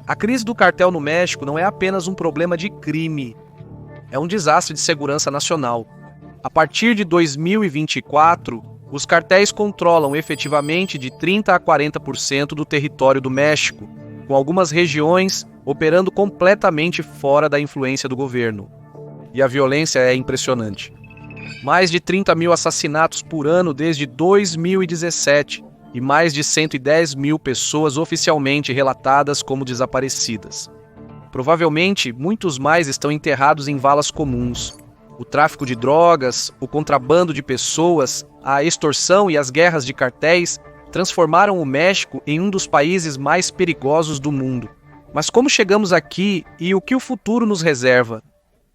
A crise do cartel no México não é apenas um problema de crime, é um desastre de segurança nacional. A partir de 2024, os cartéis controlam efetivamente de 30% a 40% do território do México, com algumas regiões operando completamente fora da influência do governo. E a violência é impressionante. Mais de 30 mil assassinatos por ano desde 2017 e mais de 110 mil pessoas oficialmente relatadas como desaparecidas. Provavelmente, muitos mais estão enterrados em valas comuns. O tráfico de drogas, o contrabando de pessoas, a extorsão e as guerras de cartéis transformaram o México em um dos países mais perigosos do mundo. Mas como chegamos aqui e o que o futuro nos reserva?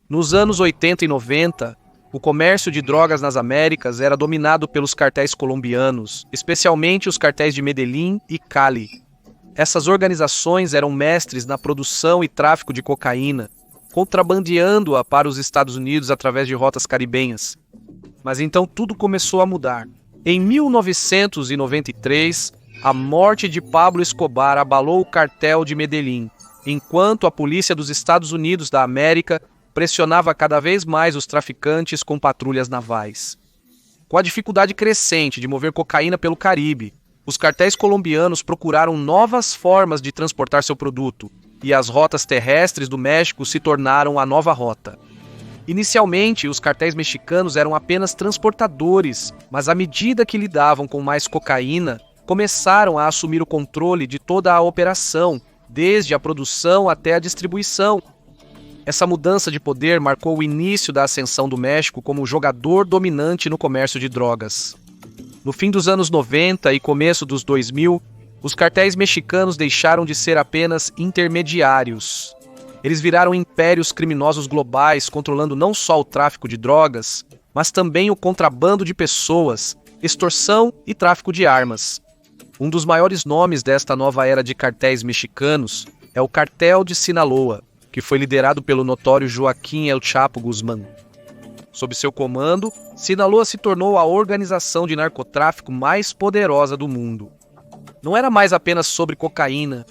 Nos anos 80 e 90, o comércio de drogas nas Américas era dominado pelos cartéis colombianos, especialmente os cartéis de Medellín e Cali. Essas organizações eram mestres na produção e tráfico de cocaína, contrabandeando-a para os Estados Unidos através de rotas caribenhas. Mas então tudo começou a mudar. Em 1993, a morte de Pablo Escobar abalou o cartel de Medellín, enquanto a polícia dos Estados Unidos da América pressionava cada vez mais os traficantes com patrulhas navais. Com a dificuldade crescente de mover cocaína pelo Caribe, os cartéis colombianos procuraram novas formas de transportar seu produto, e as rotas terrestres do México se tornaram a nova rota. Inicialmente, os cartéis mexicanos eram apenas transportadores, mas à medida que lidavam com mais cocaína, começaram a assumir o controle de toda a operação, desde a produção até a distribuição. Essa mudança de poder marcou o início da ascensão do México como jogador dominante no comércio de drogas. No fim dos anos 90 e começo dos 2000, os cartéis mexicanos deixaram de ser apenas intermediários. Eles viraram impérios criminosos globais, controlando não só o tráfico de drogas, mas também o contrabando de pessoas, extorsão e tráfico de armas. Um dos maiores nomes desta nova era de cartéis mexicanos é o Cartel de Sinaloa, que foi liderado pelo notório Joaquim El Chapo Guzmán. Sob seu comando, Sinaloa se tornou a organização de narcotráfico mais poderosa do mundo. Não era mais apenas sobre cocaína.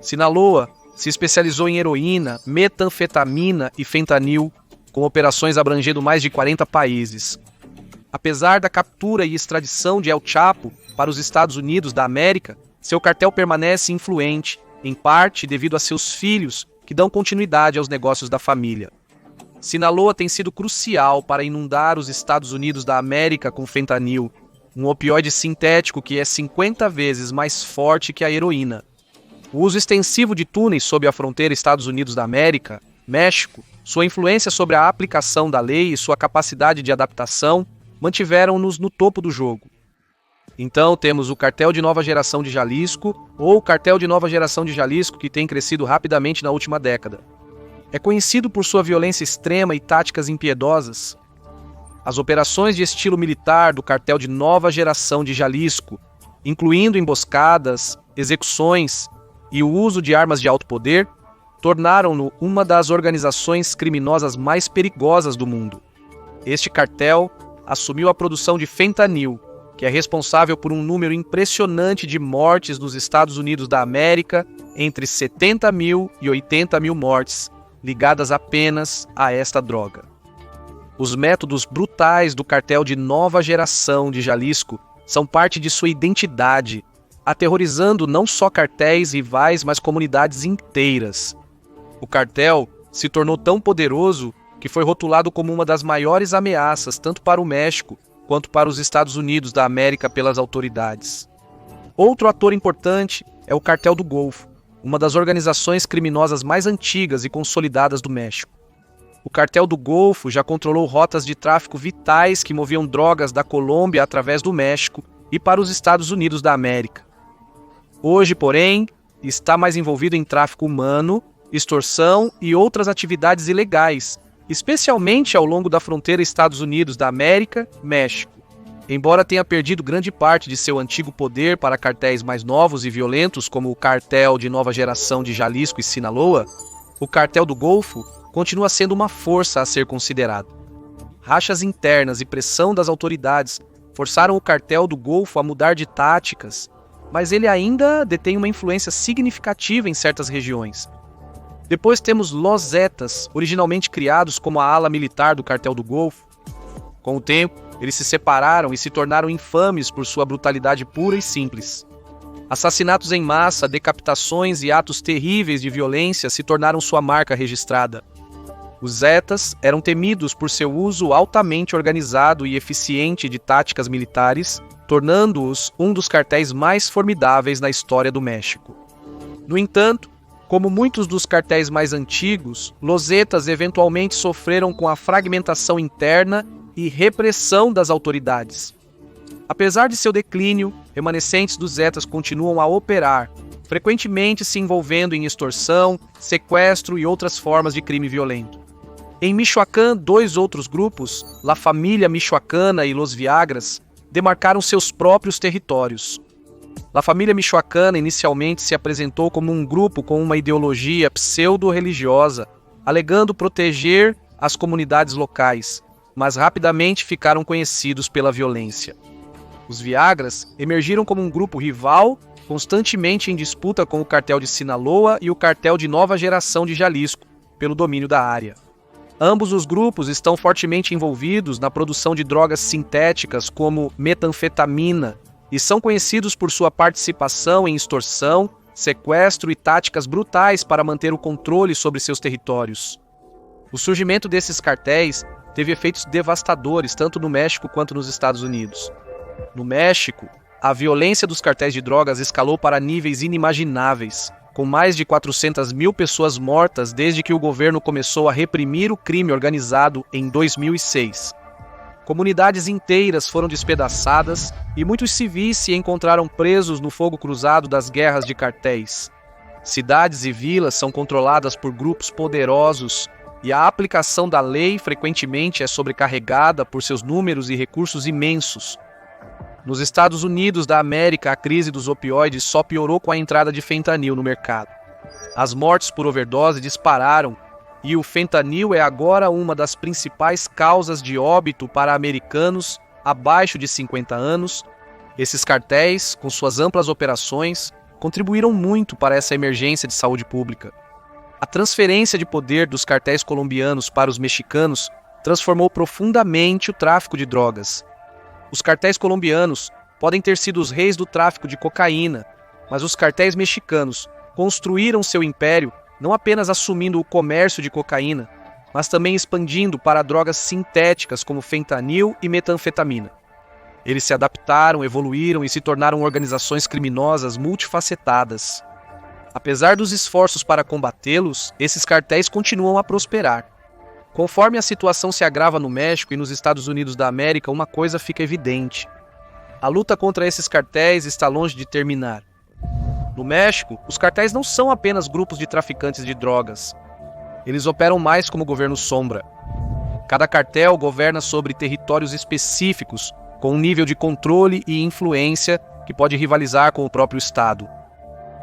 Sinaloa se especializou em heroína, metanfetamina e fentanil, com operações abrangendo mais de 40 países. Apesar da captura e extradição de El Chapo para os Estados Unidos da América, seu cartel permanece influente, em parte devido a seus filhos, que dão continuidade aos negócios da família. Sinaloa tem sido crucial para inundar os Estados Unidos da América com fentanil, um opioide sintético que é 50 vezes mais forte que a heroína. O uso extensivo de túneis sob a fronteira Estados Unidos da América, México, sua influência sobre a aplicação da lei e sua capacidade de adaptação mantiveram-nos no topo do jogo. Então temos o Cartel de Nova Geração de Jalisco, ou o Cartel de Nova Geração de Jalisco, que tem crescido rapidamente na última década. É conhecido por sua violência extrema e táticas impiedosas. As operações de estilo militar do Cartel de Nova Geração de Jalisco, incluindo emboscadas, execuções e o uso de armas de alto poder, tornaram-no uma das organizações criminosas mais perigosas do mundo. Este cartel assumiu a produção de fentanil, que é responsável por um número impressionante de mortes nos Estados Unidos da América, entre 70 mil e 80 mil mortes, ligadas apenas a esta droga. Os métodos brutais do Cartel de Nova Geração de Jalisco são parte de sua identidade, aterrorizando não só cartéis rivais, mas comunidades inteiras. O cartel se tornou tão poderoso que foi rotulado como uma das maiores ameaças tanto para o México quanto para os Estados Unidos da América pelas autoridades. Outro ator importante é o Cartel do Golfo, uma das organizações criminosas mais antigas e consolidadas do México. O Cartel do Golfo já controlou rotas de tráfico vitais que moviam drogas da Colômbia através do México e para os Estados Unidos da América. Hoje, porém, está mais envolvido em tráfico humano, extorsão e outras atividades ilegais, especialmente ao longo da fronteira Estados Unidos da América e México. Embora tenha perdido grande parte de seu antigo poder para cartéis mais novos e violentos, como o Cartel de Nova Geração de Jalisco e Sinaloa, o Cartel do Golfo continua sendo uma força a ser considerado. Rachas internas e pressão das autoridades forçaram o Cartel do Golfo a mudar de táticas, mas ele ainda detém uma influência significativa em certas regiões. Depois temos Los Zetas, originalmente criados como a ala militar do Cartel do Golfo. Com o tempo, eles se separaram e se tornaram infames por sua brutalidade pura e simples. Assassinatos em massa, decapitações e atos terríveis de violência se tornaram sua marca registrada. Os Zetas eram temidos por seu uso altamente organizado e eficiente de táticas militares, tornando-os um dos cartéis mais formidáveis na história do México. No entanto, como muitos dos cartéis mais antigos, Los Zetas eventualmente sofreram com a fragmentação interna e repressão das autoridades. Apesar de seu declínio, remanescentes dos Zetas continuam a operar, frequentemente se envolvendo em extorsão, sequestro e outras formas de crime violento. Em Michoacán, dois outros grupos, La Família Michoacana e Los Viagras, demarcaram seus próprios territórios. La Família Michoacana inicialmente se apresentou como um grupo com uma ideologia pseudo-religiosa, alegando proteger as comunidades locais, mas rapidamente ficaram conhecidos pela violência. Os Viagras emergiram como um grupo rival, constantemente em disputa com o cartel de Sinaloa e o cartel de Nova Geração de Jalisco, pelo domínio da área. Ambos os grupos estão fortemente envolvidos na produção de drogas sintéticas como metanfetamina e são conhecidos por sua participação em extorsão, sequestro e táticas brutais para manter o controle sobre seus territórios. O surgimento desses cartéis teve efeitos devastadores tanto no México quanto nos Estados Unidos. No México, a violência dos cartéis de drogas escalou para níveis inimagináveis, com mais de 400 mil pessoas mortas desde que o governo começou a reprimir o crime organizado em 2006. Comunidades inteiras foram despedaçadas e muitos civis se encontraram presos no fogo cruzado das guerras de cartéis. Cidades e vilas são controladas por grupos poderosos e a aplicação da lei frequentemente é sobrecarregada por seus números e recursos imensos. Nos Estados Unidos da América, a crise dos opioides só piorou com a entrada de fentanil no mercado. As mortes por overdose dispararam e o fentanil é agora uma das principais causas de óbito para americanos abaixo de 50 anos. Esses cartéis, com suas amplas operações, contribuíram muito para essa emergência de saúde pública. A transferência de poder dos cartéis colombianos para os mexicanos transformou profundamente o tráfico de drogas. Os cartéis colombianos podem ter sido os reis do tráfico de cocaína, mas os cartéis mexicanos construíram seu império não apenas assumindo o comércio de cocaína, mas também expandindo para drogas sintéticas como fentanil e metanfetamina. Eles se adaptaram, evoluíram e se tornaram organizações criminosas multifacetadas. Apesar dos esforços para combatê-los, esses cartéis continuam a prosperar. Conforme a situação se agrava no México e nos Estados Unidos da América, uma coisa fica evidente. A luta contra esses cartéis está longe de terminar. No México, os cartéis não são apenas grupos de traficantes de drogas. Eles operam mais como governo sombra. Cada cartel governa sobre territórios específicos, com um nível de controle e influência que pode rivalizar com o próprio Estado.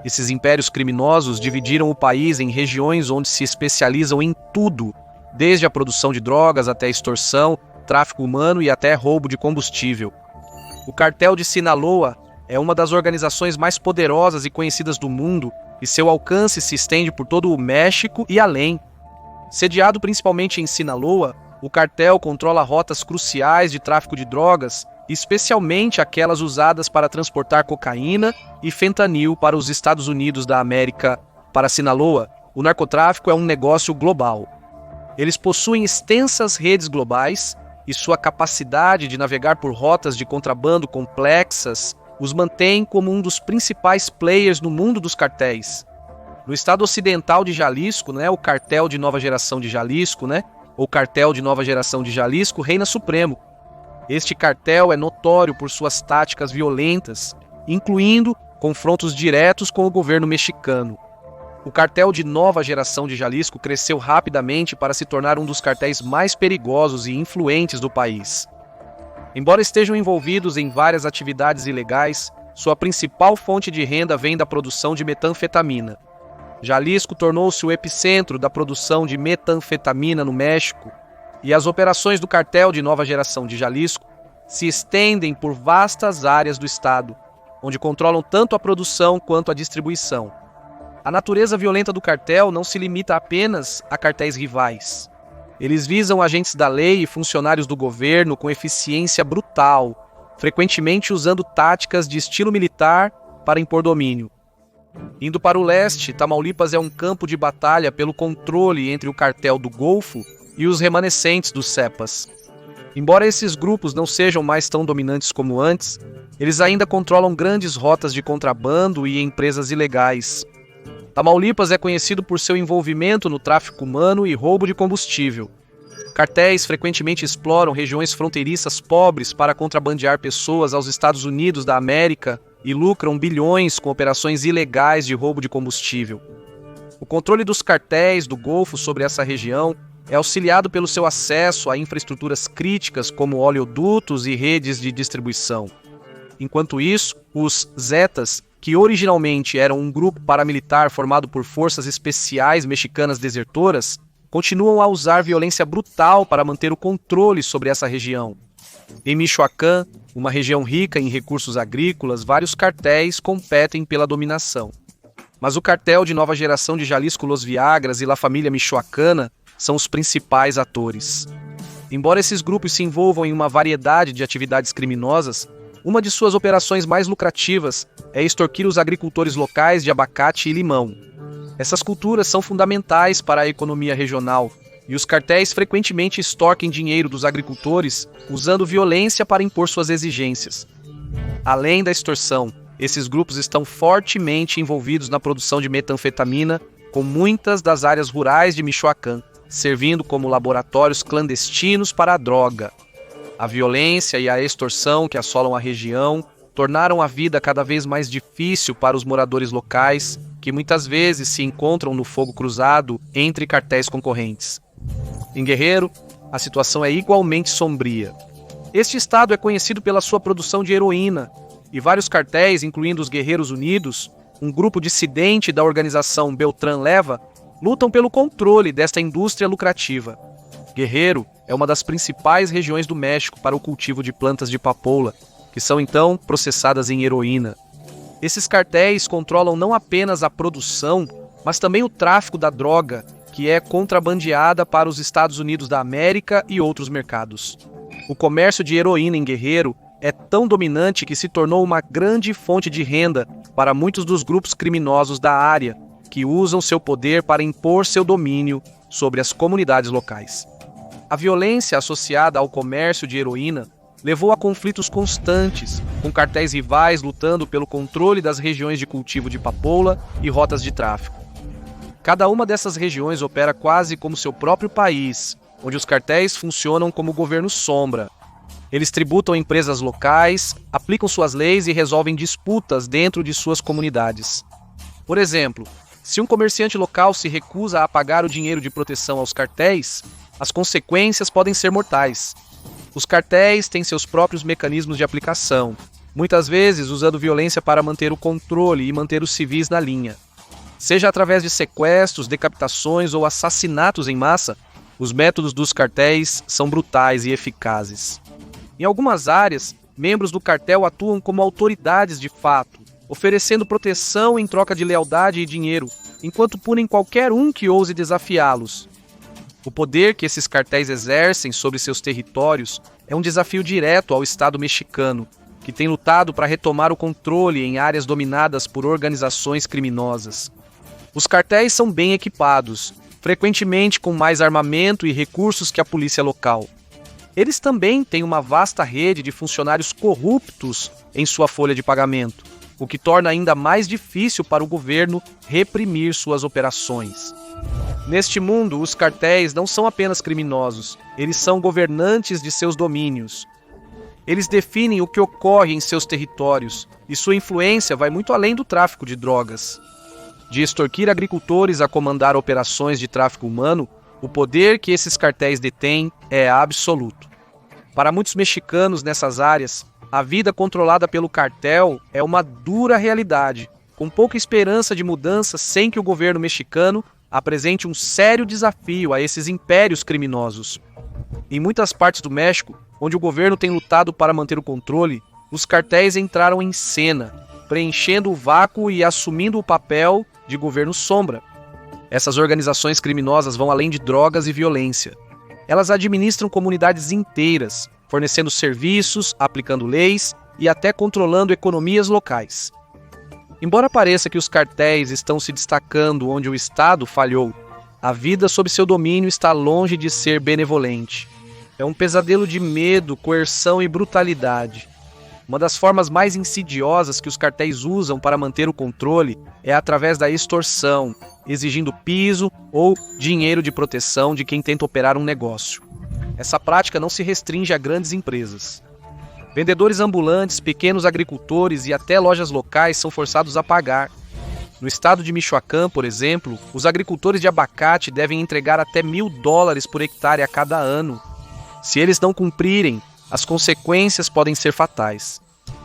Esses impérios criminosos dividiram o país em regiões onde se especializam em tudo, desde a produção de drogas até extorsão, tráfico humano e até roubo de combustível. O cartel de Sinaloa é uma das organizações mais poderosas e conhecidas do mundo e seu alcance se estende por todo o México e além. Sediado principalmente em Sinaloa, o cartel controla rotas cruciais de tráfico de drogas, especialmente aquelas usadas para transportar cocaína e fentanil para os Estados Unidos da América. Para Sinaloa, o narcotráfico é um negócio global. Eles possuem extensas redes globais e sua capacidade de navegar por rotas de contrabando complexas os mantém como um dos principais players no mundo dos cartéis. No estado ocidental de Jalisco, o cartel de Nova Geração de Jalisco, ou cartel de Nova Geração de Jalisco, reina supremo. Este cartel é notório por suas táticas violentas, incluindo confrontos diretos com o governo mexicano. O cartel de Nova Geração de Jalisco cresceu rapidamente para se tornar um dos cartéis mais perigosos e influentes do país. Embora estejam envolvidos em várias atividades ilegais, sua principal fonte de renda vem da produção de metanfetamina. Jalisco tornou-se o epicentro da produção de metanfetamina no México, e as operações do cartel de Nova Geração de Jalisco se estendem por vastas áreas do estado, onde controlam tanto a produção quanto a distribuição. A natureza violenta do cartel não se limita apenas a cartéis rivais. Eles visam agentes da lei e funcionários do governo com eficiência brutal, frequentemente usando táticas de estilo militar para impor domínio. Indo para o leste, Tamaulipas é um campo de batalha pelo controle entre o cartel do Golfo e os remanescentes dos Cepas. Embora esses grupos não sejam mais tão dominantes como antes, eles ainda controlam grandes rotas de contrabando e empresas ilegais. Tamaulipas é conhecido por seu envolvimento no tráfico humano e roubo de combustível. Cartéis frequentemente exploram regiões fronteiriças pobres para contrabandear pessoas aos Estados Unidos da América e lucram bilhões com operações ilegais de roubo de combustível. O controle dos cartéis do Golfo sobre essa região é auxiliado pelo seu acesso a infraestruturas críticas como oleodutos e redes de distribuição. Enquanto isso, os Zetas, que originalmente eram um grupo paramilitar formado por forças especiais mexicanas desertoras, continuam a usar violência brutal para manter o controle sobre essa região. Em Michoacán, uma região rica em recursos agrícolas, vários cartéis competem pela dominação. Mas o cartel de nova geração de Jalisco Los Viagras e La Família Michoacana são os principais atores. Embora esses grupos se envolvam em uma variedade de atividades criminosas, uma de suas operações mais lucrativas é extorquir os agricultores locais de abacate e limão. Essas culturas são fundamentais para a economia regional, e os cartéis frequentemente extorquem dinheiro dos agricultores usando violência para impor suas exigências. Além da extorsão, esses grupos estão fortemente envolvidos na produção de metanfetamina, com muitas das áreas rurais de Michoacán, servindo como laboratórios clandestinos para a droga. A violência e a extorsão que assolam a região tornaram a vida cada vez mais difícil para os moradores locais, que muitas vezes se encontram no fogo cruzado entre cartéis concorrentes. Em Guerreiro, a situação é igualmente sombria. Este estado é conhecido pela sua produção de heroína, e vários cartéis, incluindo os Guerreiros Unidos, um grupo dissidente da organização Beltrán Leva, lutam pelo controle desta indústria lucrativa. Guerreiro é uma das principais regiões do México para o cultivo de plantas de papoula, que são então processadas em heroína. Esses cartéis controlam não apenas a produção, mas também o tráfico da droga, que é contrabandeada para os Estados Unidos da América e outros mercados. O comércio de heroína em Guerreiro é tão dominante que se tornou uma grande fonte de renda para muitos dos grupos criminosos da área, que usam seu poder para impor seu domínio sobre as comunidades locais. A violência associada ao comércio de heroína levou a conflitos constantes, com cartéis rivais lutando pelo controle das regiões de cultivo de papoula e rotas de tráfico. Cada uma dessas regiões opera quase como seu próprio país, onde os cartéis funcionam como governo sombra. Eles tributam empresas locais, aplicam suas leis e resolvem disputas dentro de suas comunidades. Por exemplo, se um comerciante local se recusa a pagar o dinheiro de proteção aos cartéis, as consequências podem ser mortais. Os cartéis têm seus próprios mecanismos de aplicação, muitas vezes usando violência para manter o controle e manter os civis na linha. Seja através de sequestros, decapitações ou assassinatos em massa, os métodos dos cartéis são brutais e eficazes. Em algumas áreas, membros do cartel atuam como autoridades de fato, oferecendo proteção em troca de lealdade e dinheiro, enquanto punem qualquer um que ouse desafiá-los. O poder que esses cartéis exercem sobre seus territórios é um desafio direto ao Estado mexicano, que tem lutado para retomar o controle em áreas dominadas por organizações criminosas. Os cartéis são bem equipados, frequentemente com mais armamento e recursos que a polícia local. Eles também têm uma vasta rede de funcionários corruptos em sua folha de pagamento, o que torna ainda mais difícil para o governo reprimir suas operações. Neste mundo, os cartéis não são apenas criminosos, eles são governantes de seus domínios. Eles definem o que ocorre em seus territórios, e sua influência vai muito além do tráfico de drogas. De extorquir agricultores a comandar operações de tráfico humano, o poder que esses cartéis detêm é absoluto. Para muitos mexicanos nessas áreas, a vida controlada pelo cartel é uma dura realidade, com pouca esperança de mudança sem que o governo mexicano apresente um sério desafio a esses impérios criminosos. Em muitas partes do México, onde o governo tem lutado para manter o controle, os cartéis entraram em cena, preenchendo o vácuo e assumindo o papel de governo sombra. Essas organizações criminosas vão além de drogas e violência. Elas administram comunidades inteiras, fornecendo serviços, aplicando leis e até controlando economias locais. Embora pareça que os cartéis estão se destacando onde o Estado falhou, a vida sob seu domínio está longe de ser benevolente. É um pesadelo de medo, coerção e brutalidade. Uma das formas mais insidiosas que os cartéis usam para manter o controle é através da extorsão, exigindo piso ou dinheiro de proteção de quem tenta operar um negócio. Essa prática não se restringe a grandes empresas. Vendedores ambulantes, pequenos agricultores e até lojas locais são forçados a pagar. No estado de Michoacán, por exemplo, os agricultores de abacate devem entregar até $1.000 por hectare a cada ano. Se eles não cumprirem, as consequências podem ser fatais.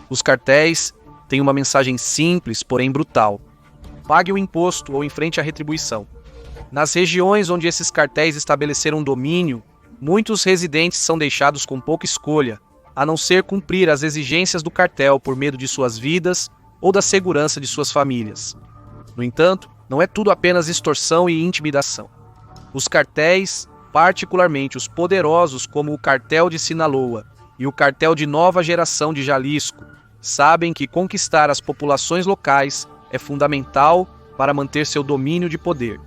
Os cartéis têm uma mensagem simples, porém brutal. Pague o imposto ou enfrente a retribuição. Nas regiões onde esses cartéis estabeleceram domínio, muitos residentes são deixados com pouca escolha, a não ser cumprir as exigências do cartel por medo de suas vidas ou da segurança de suas famílias. No entanto, não é tudo apenas extorsão e intimidação. Os cartéis, particularmente os poderosos como o Cartel de Sinaloa e o Cartel de Nova Geração de Jalisco, sabem que conquistar as populações locais é fundamental para manter seu domínio de poder.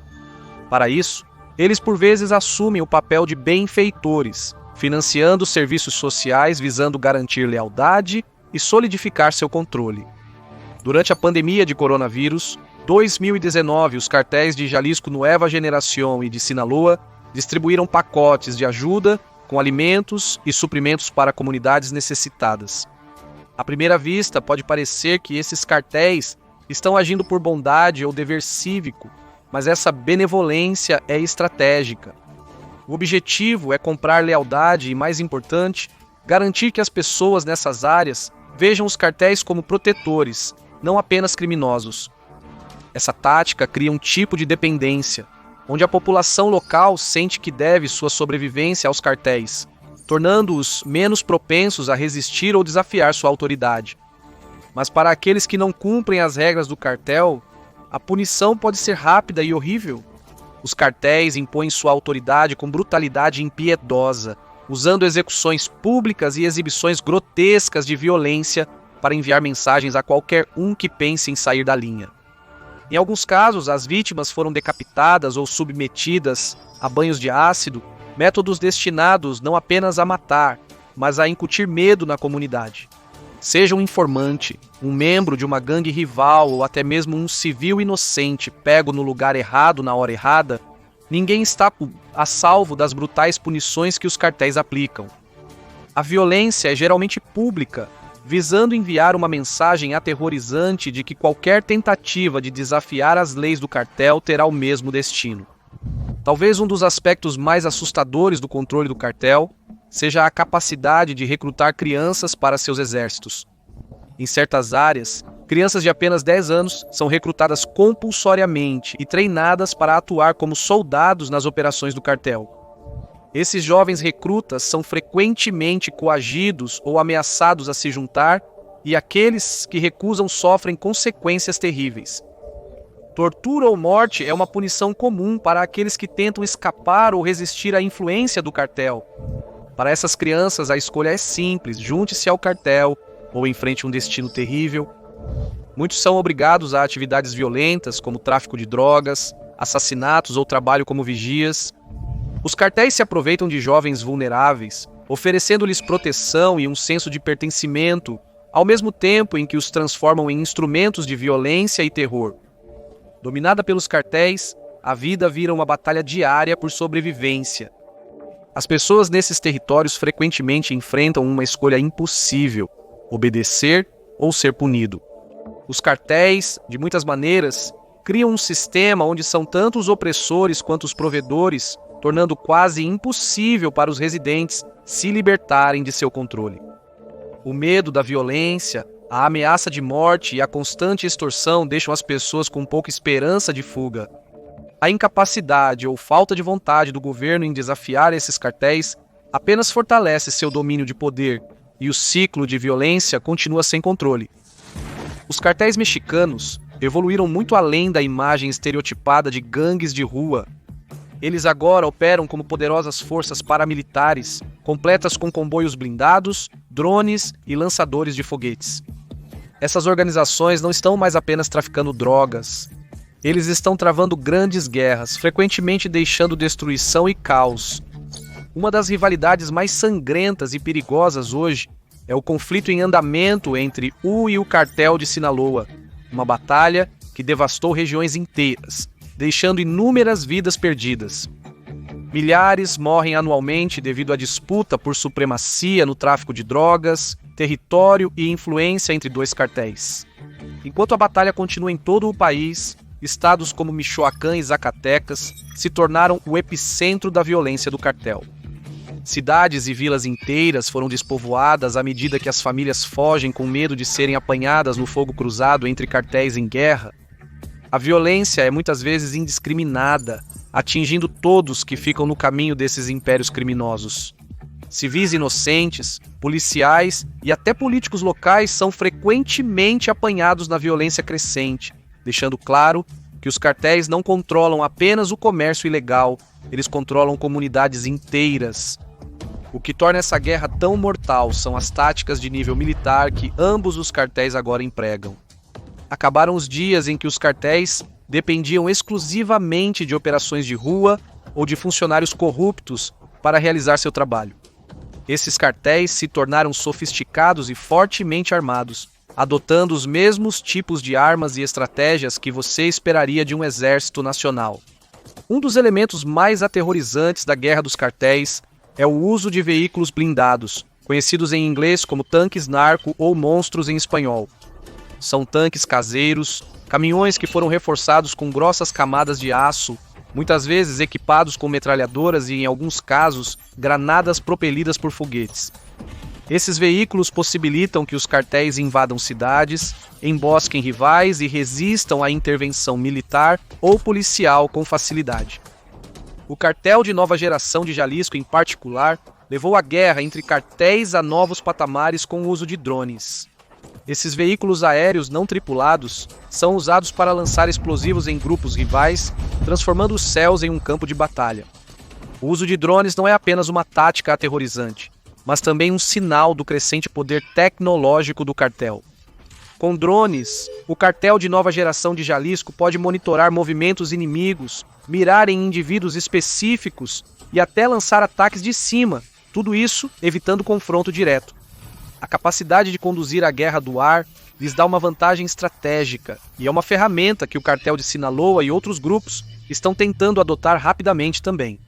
Para isso, eles por vezes assumem o papel de benfeitores, financiando serviços sociais visando garantir lealdade e solidificar seu controle. Durante a pandemia de coronavírus, 2019, os cartéis de Jalisco Nueva Generación e de Sinaloa distribuíram pacotes de ajuda com alimentos e suprimentos para comunidades necessitadas. À primeira vista, pode parecer que esses cartéis estão agindo por bondade ou dever cívico, mas essa benevolência é estratégica. O objetivo é comprar lealdade e, mais importante, garantir que as pessoas nessas áreas vejam os cartéis como protetores, não apenas criminosos. Essa tática cria um tipo de dependência, onde a população local sente que deve sua sobrevivência aos cartéis, tornando-os menos propensos a resistir ou desafiar sua autoridade. Mas para aqueles que não cumprem as regras do cartel, a punição pode ser rápida e horrível. Os cartéis impõem sua autoridade com brutalidade impiedosa, usando execuções públicas e exibições grotescas de violência para enviar mensagens a qualquer um que pense em sair da linha. Em alguns casos, as vítimas foram decapitadas ou submetidas a banhos de ácido, métodos destinados não apenas a matar, mas a incutir medo na comunidade. Seja um informante, um membro de uma gangue rival ou até mesmo um civil inocente pego no lugar errado na hora errada, ninguém está a salvo das brutais punições que os cartéis aplicam. A violência é geralmente pública, visando enviar uma mensagem aterrorizante de que qualquer tentativa de desafiar as leis do cartel terá o mesmo destino. Talvez um dos aspectos mais assustadores do controle do cartel seja a capacidade de recrutar crianças para seus exércitos. Em certas áreas, crianças de apenas 10 anos são recrutadas compulsoriamente e treinadas para atuar como soldados nas operações do cartel. Esses jovens recrutas são frequentemente coagidos ou ameaçados a se juntar, e aqueles que recusam sofrem consequências terríveis. Tortura ou morte é uma punição comum para aqueles que tentam escapar ou resistir à influência do cartel. Para essas crianças, a escolha é simples: junte-se ao cartel ou enfrente um destino terrível. Muitos são obrigados a atividades violentas, como tráfico de drogas, assassinatos ou trabalho como vigias. Os cartéis se aproveitam de jovens vulneráveis, oferecendo-lhes proteção e um senso de pertencimento, ao mesmo tempo em que os transformam em instrumentos de violência e terror. Dominada pelos cartéis, a vida vira uma batalha diária por sobrevivência. As pessoas nesses territórios frequentemente enfrentam uma escolha impossível: obedecer ou ser punido. Os cartéis, de muitas maneiras, criam um sistema onde são tanto os opressores quanto os provedores, tornando quase impossível para os residentes se libertarem de seu controle. O medo da violência, a ameaça de morte e a constante extorsão deixam as pessoas com pouca esperança de fuga. A incapacidade ou falta de vontade do governo em desafiar esses cartéis apenas fortalece seu domínio de poder, e o ciclo de violência continua sem controle. Os cartéis mexicanos evoluíram muito além da imagem estereotipada de gangues de rua. Eles agora operam como poderosas forças paramilitares, completas com comboios blindados, drones e lançadores de foguetes. Essas organizações não estão mais apenas traficando drogas. Eles estão travando grandes guerras, frequentemente deixando destruição e caos. Uma das rivalidades mais sangrentas e perigosas hoje é o conflito em andamento entre e o cartel de Sinaloa, uma batalha que devastou regiões inteiras, deixando inúmeras vidas perdidas. Milhares morrem anualmente devido à disputa por supremacia no tráfico de drogas, território e influência entre dois cartéis. Enquanto a batalha continua em todo o país, estados como Michoacán e Zacatecas se tornaram o epicentro da violência do cartel. Cidades e vilas inteiras foram despovoadas à medida que as famílias fogem com medo de serem apanhadas no fogo cruzado entre cartéis em guerra. A violência é muitas vezes indiscriminada, atingindo todos que ficam no caminho desses impérios criminosos. Civis inocentes, policiais e até políticos locais são frequentemente apanhados na violência crescente, deixando claro que os cartéis não controlam apenas o comércio ilegal, eles controlam comunidades inteiras. O que torna essa guerra tão mortal são as táticas de nível militar que ambos os cartéis agora empregam. Acabaram os dias em que os cartéis dependiam exclusivamente de operações de rua ou de funcionários corruptos para realizar seu trabalho. Esses cartéis se tornaram sofisticados e fortemente armados, adotando os mesmos tipos de armas e estratégias que você esperaria de um exército nacional. Um dos elementos mais aterrorizantes da guerra dos cartéis é o uso de veículos blindados, conhecidos em inglês como tanques narco ou monstros em espanhol. São tanques caseiros, caminhões que foram reforçados com grossas camadas de aço, muitas vezes equipados com metralhadoras e, em alguns casos, granadas propelidas por foguetes. Esses veículos possibilitam que os cartéis invadam cidades, embosquem rivais e resistam à intervenção militar ou policial com facilidade. O cartel de Nova Geração de Jalisco, em particular, levou a guerra entre cartéis a novos patamares com o uso de drones. Esses veículos aéreos não tripulados são usados para lançar explosivos em grupos rivais, transformando os céus em um campo de batalha. O uso de drones não é apenas uma tática aterrorizante, mas também um sinal do crescente poder tecnológico do cartel. Com drones, o cartel de Nova Geração de Jalisco pode monitorar movimentos inimigos, mirar em indivíduos específicos e até lançar ataques de cima, tudo isso evitando confronto direto. A capacidade de conduzir a guerra do ar lhes dá uma vantagem estratégica e é uma ferramenta que o cartel de Sinaloa e outros grupos estão tentando adotar rapidamente também.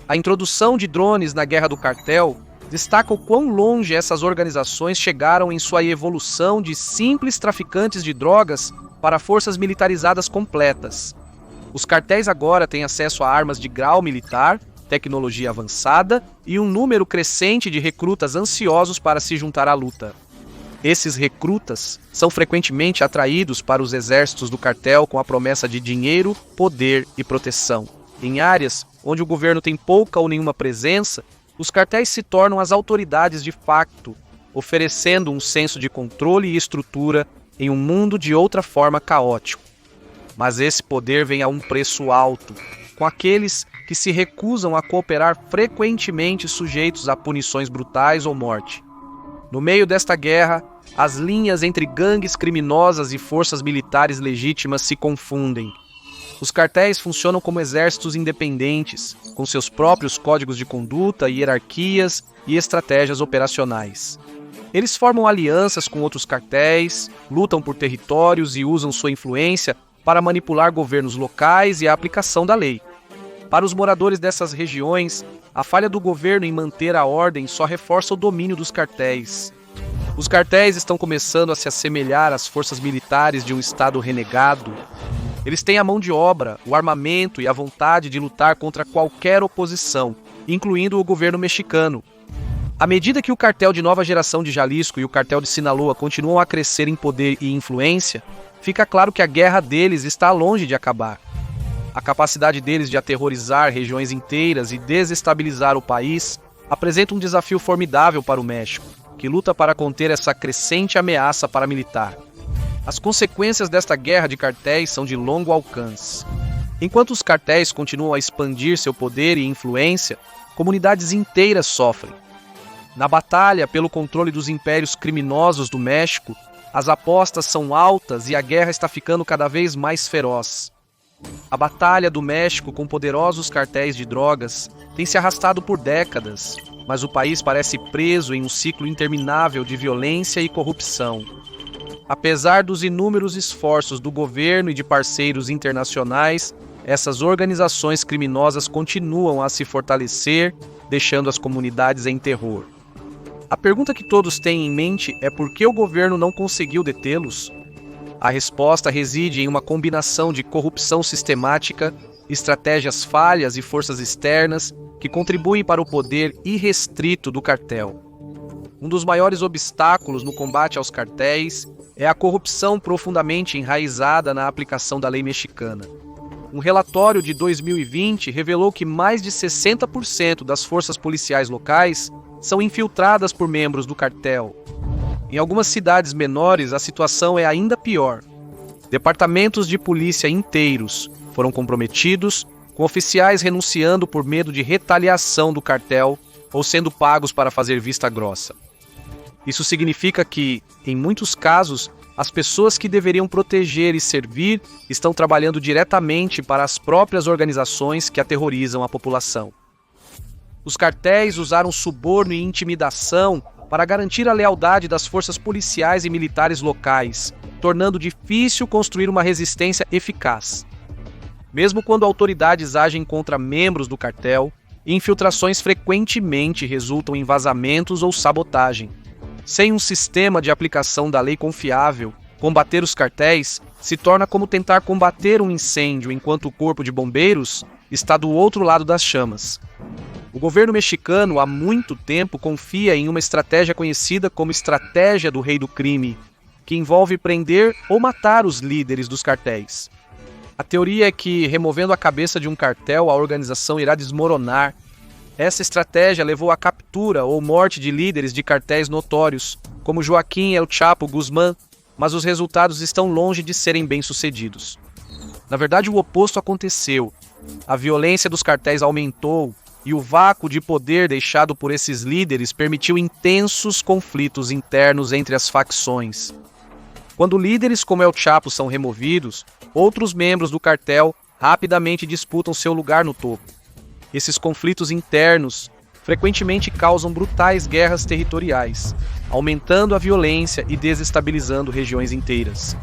A introdução de drones na guerra do cartel destaca o quão longe essas organizações chegaram em sua evolução de simples traficantes de drogas para forças militarizadas completas. Os cartéis agora têm acesso a armas de grau militar, tecnologia avançada e um número crescente de recrutas ansiosos para se juntar à luta. Esses recrutas são frequentemente atraídos para os exércitos do cartel com a promessa de dinheiro, poder e proteção. Em áreas onde o governo tem pouca ou nenhuma presença, os cartéis se tornam as autoridades de facto, oferecendo um senso de controle e estrutura em um mundo de outra forma caótico. Mas esse poder vem a um preço alto, com aqueles que se recusam a cooperar frequentemente sujeitos a punições brutais ou morte. No meio desta guerra, as linhas entre gangues criminosas e forças militares legítimas se confundem. Os cartéis funcionam como exércitos independentes, com seus próprios códigos de conduta, hierarquias e estratégias operacionais. Eles formam alianças com outros cartéis, lutam por territórios e usam sua influência para manipular governos locais e a aplicação da lei. Para os moradores dessas regiões, a falha do governo em manter a ordem só reforça o domínio dos cartéis. Os cartéis estão começando a se assemelhar às forças militares de um estado renegado. Eles têm a mão de obra, o armamento e a vontade de lutar contra qualquer oposição, incluindo o governo mexicano. À medida que o cartel de Nova Geração de Jalisco e o cartel de Sinaloa continuam a crescer em poder e influência, fica claro que a guerra deles está longe de acabar. A capacidade deles de aterrorizar regiões inteiras e desestabilizar o país apresenta um desafio formidável para o México, que luta para conter essa crescente ameaça paramilitar. As consequências desta guerra de cartéis são de longo alcance. Enquanto os cartéis continuam a expandir seu poder e influência, comunidades inteiras sofrem. Na batalha pelo controle dos impérios criminosos do México, as apostas são altas e a guerra está ficando cada vez mais feroz. A batalha do México com poderosos cartéis de drogas tem se arrastado por décadas, mas o país parece preso em um ciclo interminável de violência e corrupção. Apesar dos inúmeros esforços do governo e de parceiros internacionais, essas organizações criminosas continuam a se fortalecer, deixando as comunidades em terror. A pergunta que todos têm em mente é por que o governo não conseguiu detê-los? A resposta reside em uma combinação de corrupção sistemática, estratégias falhas e forças externas que contribuem para o poder irrestrito do cartel. Um dos maiores obstáculos no combate aos cartéis é a corrupção profundamente enraizada na aplicação da lei mexicana. Um relatório de 2020 revelou que mais de 60% das forças policiais locais são infiltradas por membros do cartel. Em algumas cidades menores, a situação é ainda pior. Departamentos de polícia inteiros foram comprometidos, com oficiais renunciando por medo de retaliação do cartel ou sendo pagos para fazer vista grossa. Isso significa que, em muitos casos, as pessoas que deveriam proteger e servir estão trabalhando diretamente para as próprias organizações que aterrorizam a população. Os cartéis usaram suborno e intimidação para garantir a lealdade das forças policiais e militares locais, tornando difícil construir uma resistência eficaz. Mesmo quando autoridades agem contra membros do cartel, infiltrações frequentemente resultam em vazamentos ou sabotagem. Sem um sistema de aplicação da lei confiável, combater os cartéis se torna como tentar combater um incêndio enquanto o corpo de bombeiros está do outro lado das chamas. O governo mexicano há muito tempo confia em uma estratégia conhecida como estratégia do rei do crime, que envolve prender ou matar os líderes dos cartéis. A teoria é que, removendo a cabeça de um cartel, a organização irá desmoronar. Essa estratégia levou à captura ou morte de líderes de cartéis notórios, como Joaquim El Chapo Guzmán, mas os resultados estão longe de serem bem-sucedidos. Na verdade, o oposto aconteceu. A violência dos cartéis aumentou e o vácuo de poder deixado por esses líderes permitiu intensos conflitos internos entre as facções. Quando líderes como El Chapo são removidos, outros membros do cartel rapidamente disputam seu lugar no topo. Esses conflitos internos frequentemente causam brutais guerras territoriais, aumentando a violência e desestabilizando regiões inteiras.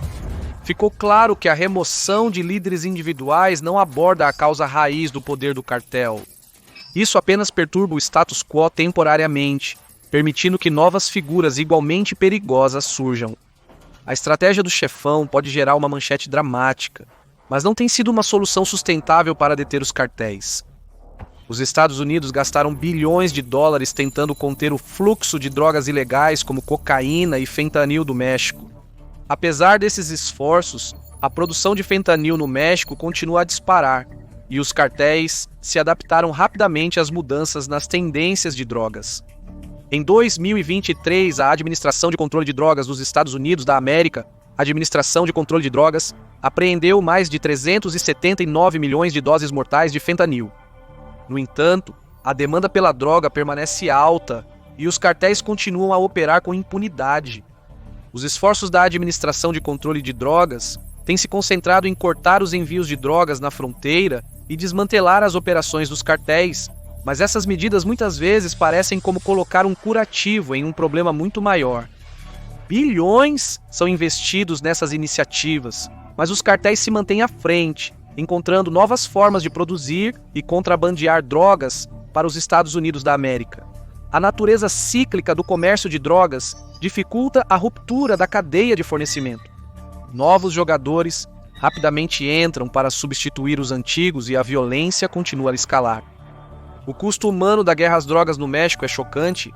Ficou claro que a remoção de líderes individuais não aborda a causa raiz do poder do cartel. Isso apenas perturba o status quo temporariamente, permitindo que novas figuras igualmente perigosas surjam. A estratégia do chefão pode gerar uma manchete dramática, mas não tem sido uma solução sustentável para deter os cartéis. Os Estados Unidos gastaram bilhões de dólares tentando conter o fluxo de drogas ilegais como cocaína e fentanil do México. Apesar desses esforços, a produção de fentanil no México continua a disparar, e os cartéis se adaptaram rapidamente às mudanças nas tendências de drogas. Em 2023, a Administração de Controle de Drogas dos Estados Unidos da América, Administração de Controle de Drogas, apreendeu mais de 379 milhões de doses mortais de fentanil. No entanto, a demanda pela droga permanece alta e os cartéis continuam a operar com impunidade. Os esforços da Administração de Controle de Drogas têm se concentrado em cortar os envios de drogas na fronteira e desmantelar as operações dos cartéis, mas essas medidas muitas vezes parecem como colocar um curativo em um problema muito maior. Bilhões são investidos nessas iniciativas, mas os cartéis se mantêm à frente, encontrando novas formas de produzir e contrabandear drogas para os Estados Unidos da América. A natureza cíclica do comércio de drogas dificulta a ruptura da cadeia de fornecimento. Novos jogadores rapidamente entram para substituir os antigos e a violência continua a escalar. O custo humano da guerra às drogas no México é chocante.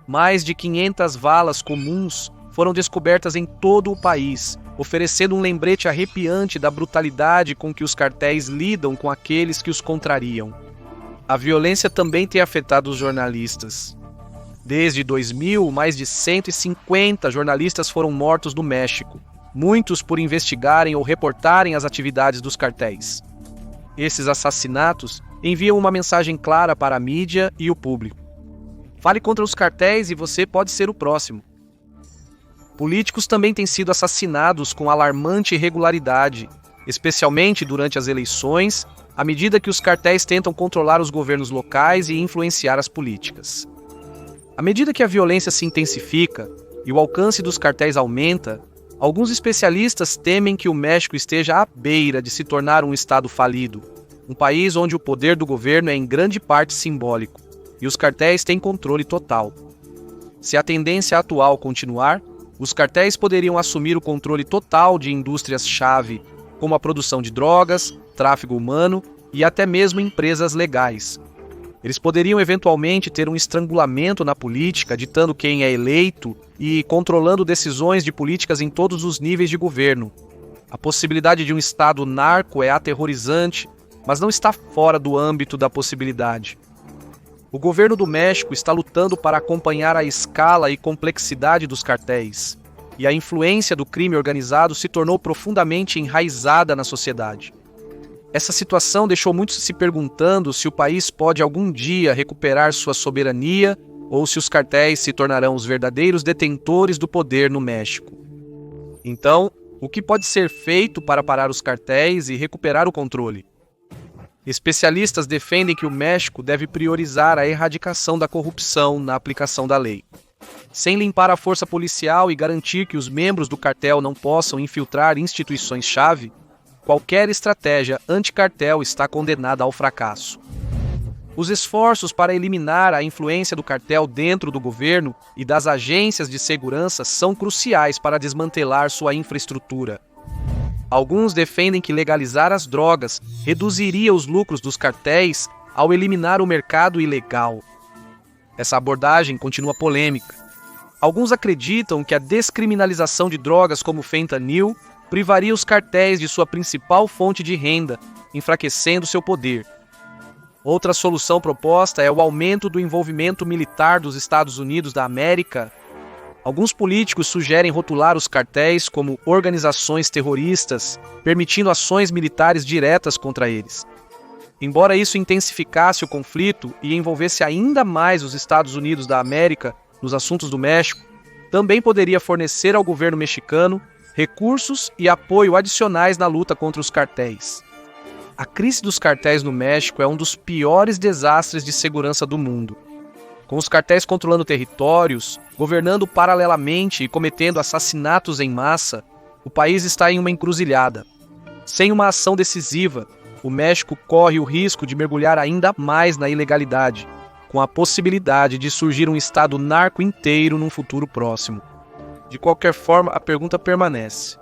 Mais de 500 valas comuns foram descobertas em todo o país, oferecendo um lembrete arrepiante da brutalidade com que os cartéis lidam com aqueles que os contrariam. A violência também tem afetado os jornalistas. Desde 2000, mais de 150 jornalistas foram mortos no México. muitos por investigarem ou reportarem as atividades dos cartéis. Esses assassinatos enviam uma mensagem clara para a mídia e o público. Fale contra os cartéis e você pode ser o próximo. Políticos também têm sido assassinados com alarmante irregularidade, especialmente durante as eleições, à medida que os cartéis tentam controlar os governos locais e influenciar as políticas. À medida que a violência se intensifica e o alcance dos cartéis aumenta, alguns especialistas temem que o México esteja à beira de se tornar um estado falido, um país onde o poder do governo é em grande parte simbólico e os cartéis têm controle total. Se a tendência atual continuar, os cartéis poderiam assumir o controle total de indústrias-chave, como a produção de drogas, tráfico humano e até mesmo empresas legais. Eles poderiam eventualmente ter um estrangulamento na política, ditando quem é eleito e controlando decisões de políticas em todos os níveis de governo. A possibilidade de um estado narco é aterrorizante, mas não está fora do âmbito da possibilidade. O governo do México está lutando para acompanhar a escala e complexidade dos cartéis, e a influência do crime organizado se tornou profundamente enraizada na sociedade. Essa situação deixou muitos se perguntando se o país pode algum dia recuperar sua soberania ou se os cartéis se tornarão os verdadeiros detentores do poder no México. Então, o que pode ser feito para parar os cartéis e recuperar o controle? Especialistas defendem que o México deve priorizar a erradicação da corrupção na aplicação da lei. Sem limpar a força policial e garantir que os membros do cartel não possam infiltrar instituições-chave, qualquer estratégia anticartel está condenada ao fracasso. Os esforços para eliminar a influência do cartel dentro do governo e das agências de segurança são cruciais para desmantelar sua infraestrutura. Alguns defendem que legalizar as drogas reduziria os lucros dos cartéis ao eliminar o mercado ilegal. Essa abordagem continua polêmica. Alguns acreditam que a descriminalização de drogas como o fentanil privaria os cartéis de sua principal fonte de renda, enfraquecendo seu poder. Outra solução proposta é o aumento do envolvimento militar dos Estados Unidos da América. Alguns políticos sugerem rotular os cartéis como organizações terroristas, permitindo ações militares diretas contra eles. Embora isso intensificasse o conflito e envolvesse ainda mais os Estados Unidos da América nos assuntos do México, também poderia fornecer ao governo mexicano recursos e apoio adicionais na luta contra os cartéis. A crise dos cartéis no México é um dos piores desastres de segurança do mundo. Com os cartéis controlando territórios, governando paralelamente e cometendo assassinatos em massa, o país está em uma encruzilhada. Sem uma ação decisiva, o México corre o risco de mergulhar ainda mais na ilegalidade, com a possibilidade de surgir um estado narco inteiro num futuro próximo. De qualquer forma, a pergunta permanece.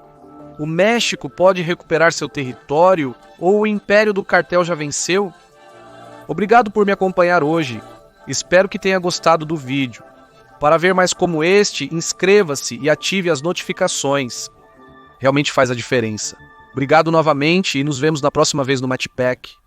O México pode recuperar seu território ou o império do cartel já venceu? Obrigado por me acompanhar hoje. Espero que tenha gostado do vídeo. Para ver mais como este, inscreva-se e ative as notificações. Realmente faz a diferença. Obrigado novamente e nos vemos na próxima vez no Matchpack.